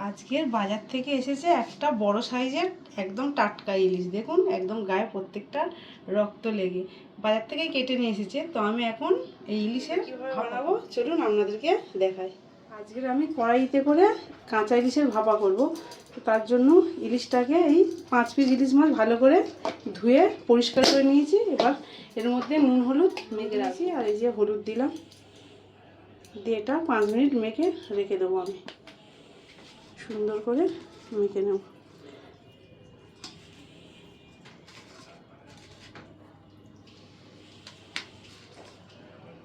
আজকের বাজার থেকে এসেছে একটা বড় সাইজের একদম টাটকা ইলিশ। দেখুন একদম গায়ে প্রত্যেকটা রক্ত লেগে বাজার থেকে কেটে নিয়ে এসেছে। তো আমি এখন এই ইলিশের কীভাবে বানাবো চলুন আপনাদেরকে দেখাই। আজকের আমি কড়াইতে করে কাঁচা ইলিশের ভাপা করব। তো তার জন্য ইলিশটাকে এই 5 পিস ইলিশ মাছ ভালো করে ধুয়ে পরিষ্কার করে নিয়েছি। এবার এর মধ্যে নুন হলুদ মেখে রাখি, আর এই যে হলুদ দিলাম, দিয়ে এটা 5 মিনিট মেখে রেখে দেবো। আমি সুন্দর করে মেখে নেব।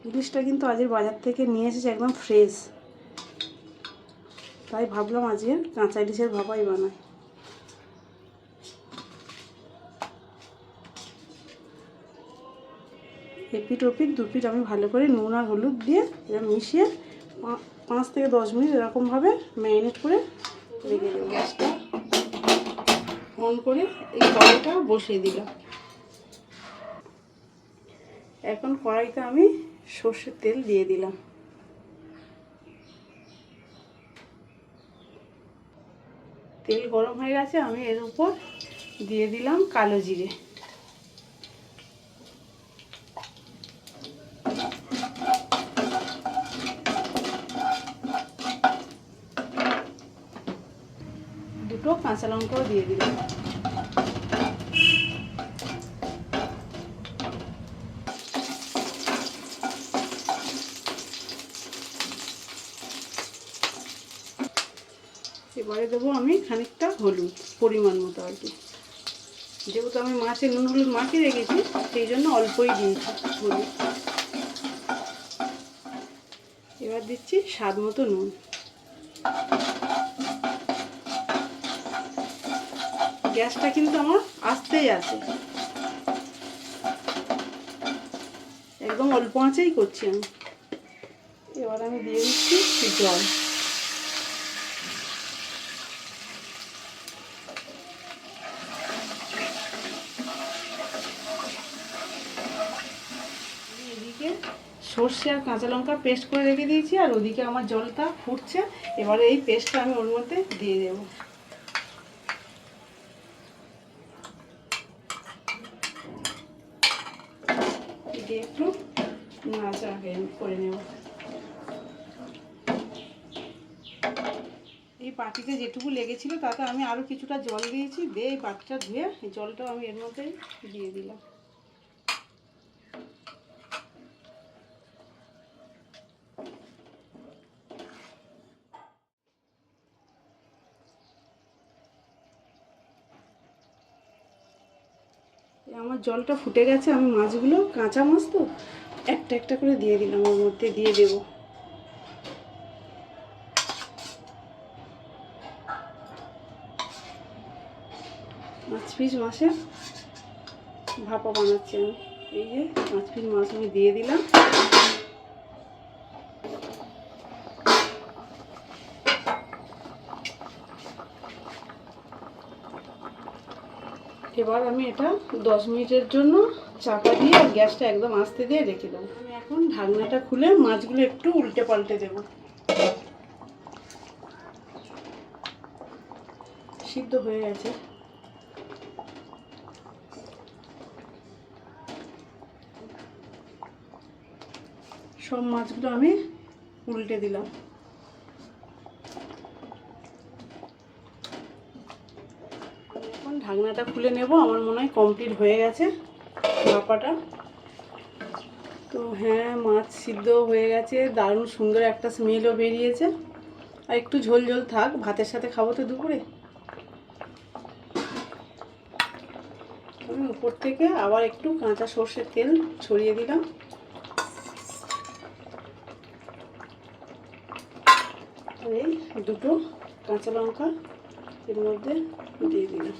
ইলিশটা কিন্তু আজকের বাজার থেকে নিয়ে এসেছে একদম ফ্রেশ, তাই ভাবলাম আজকে কাঁচা ইলিশের ভাপাই বানাই। এপিট ওপিট দুপিট আমি ভালো করে নুন আর হলুদ দিয়ে মিশিয়ে 5 থেকে 10 মিনিট এরকমভাবে ম্যারিনেট করে রেখে দেবো। গ্যাসটা অন করে এই কড়াইটা বসিয়ে দিলাম। এখন কড়াইতে আমি সর্ষের তেল দিয়ে দিলাম। তেল গরম হয়ে গেছে, আমি এর উপর দিয়ে দিলাম কালো জিরে। দুটো কাঁচা লঙ্কাও দিয়ে দিলাম। এবারে দেবো আমি খানিকটা হলুদ, পরিমাণ মতো আর কি। যেহেতু আমি মাছে নুন হলুদ মাখিয়ে রেখেছি সেই জন্য অল্পই দিয়েছি হলুদ। এবার দিচ্ছি স্বাদ মতো নুন। গ্যাসটা কিন্তু আমার আস্তেই আছে, একদম অল্প আঁচেই করছি আমি। এবার আমি দিয়ে দিচ্ছি জল। এদিকে সর্ষে আর কাঁচা লঙ্কা পেস্ট করে রেখে দিয়েছি, আর ওদিকে আমার জলটা ফুটছে। এবারে এই পেস্টটা আমি ওর মধ্যে দিয়ে দেবো। দিয়ে একটু নাড়াচাড়া করে নেব। এই বাটিতে যেটুকু লেগেছিল তাতে আমি আরও কিছুটা জল দিয়েছি, দিয়ে এই বাটিটা ধুয়ে এই জলটাও আমি এর মধ্যে দিয়ে দিলাম। আমার জলটা ফুটে গেছে, আমি মাছগুলো কাঁচা মাছ তো একটা একটা করে দিয়ে দিলাম, ওর মধ্যে দিয়ে দেব। পাঁচ পিস মাছের ভাপা বানাচ্ছি আমি। এই যে 5 পিস মাছ আমি দিয়ে দিলাম। এবার আমি এটা 10 মিনিটের জন্য চাপা দিয়ে গ্যাসটা একদম আস্তে দিয়ে রেখে দেবো। আমি এখন ঢাকনাটা খুলে মাছগুলো একটু উল্টে পাল্টে দেব। সিদ্ধ হয়ে গেছে। সব মাছগুলো আমি উল্টে দিলাম। এখন ঢাকনাটা খুলে নেব। আমার মনে হয় কমপ্লিট হয়ে গেছে ভাপাটা। তো হ্যাঁ, মাছ সিদ্ধ হয়ে গেছে, দারুণ সুন্দর একটা স্মেলও বেরিয়েছে। আর একটু ঝোল ঝোল থাক, ভাতের সাথে খাবো তো দুপুরে। আমি উপর থেকে আবার একটু কাঁচা সর্ষের তেল ছড়িয়ে দিলাম। আর এই দুটো কাঁচা লঙ্কা এর মধ্যে দিয়ে দিলাম।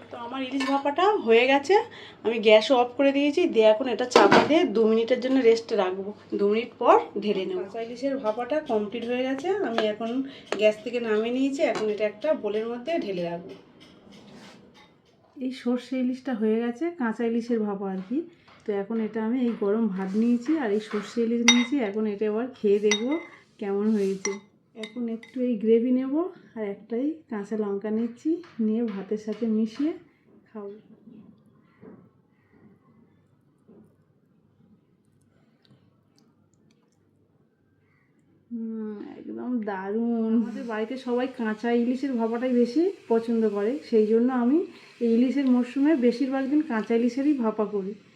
তো আমার ইলিশ ভাপাটা হয়ে গেছে, আমি গ্যাসও অফ করে দিয়েছি। দিয়ে এখন এটা চাপা দিয়ে 2 মিনিটের জন্য রেস্টে রাখবো। 2 মিনিট পর ঢেলে নেব। কাঁচা ইলিশের ভাপাটা কমপ্লিট হয়ে গেছে, আমি এখন গ্যাস থেকে নামিয়ে নিয়েছি। এখন এটা একটা বোলের মধ্যে ঢেলে রাখবো। এই সর্ষে ইলিশটা হয়ে গেছে, কাঁচা ইলিশের ভাপা আর কি। তো এখন এটা আমি এই গরম ভাত নিয়েছি আর এই সর্ষে ইলিশ নিয়েছি, এখন এটা এবার খেয়ে দেখবো কেমন হয়েছে। এখন একটু এই গ্রেভি নেব আর একটাই কাঁচা লঙ্কা নিচ্ছি, নিয়ে ভাতের সাথে মিশিয়ে খাবো। একদম দারুণ। আমাদের বাড়িতে সবাই কাঁচা ইলিশের ভাপাটাই বেশি পছন্দ করে, সেই জন্য আমি এই ইলিশের মরশুমে বেশিরভাগ দিন কাঁচা ইলিশেরই ভাপা করি।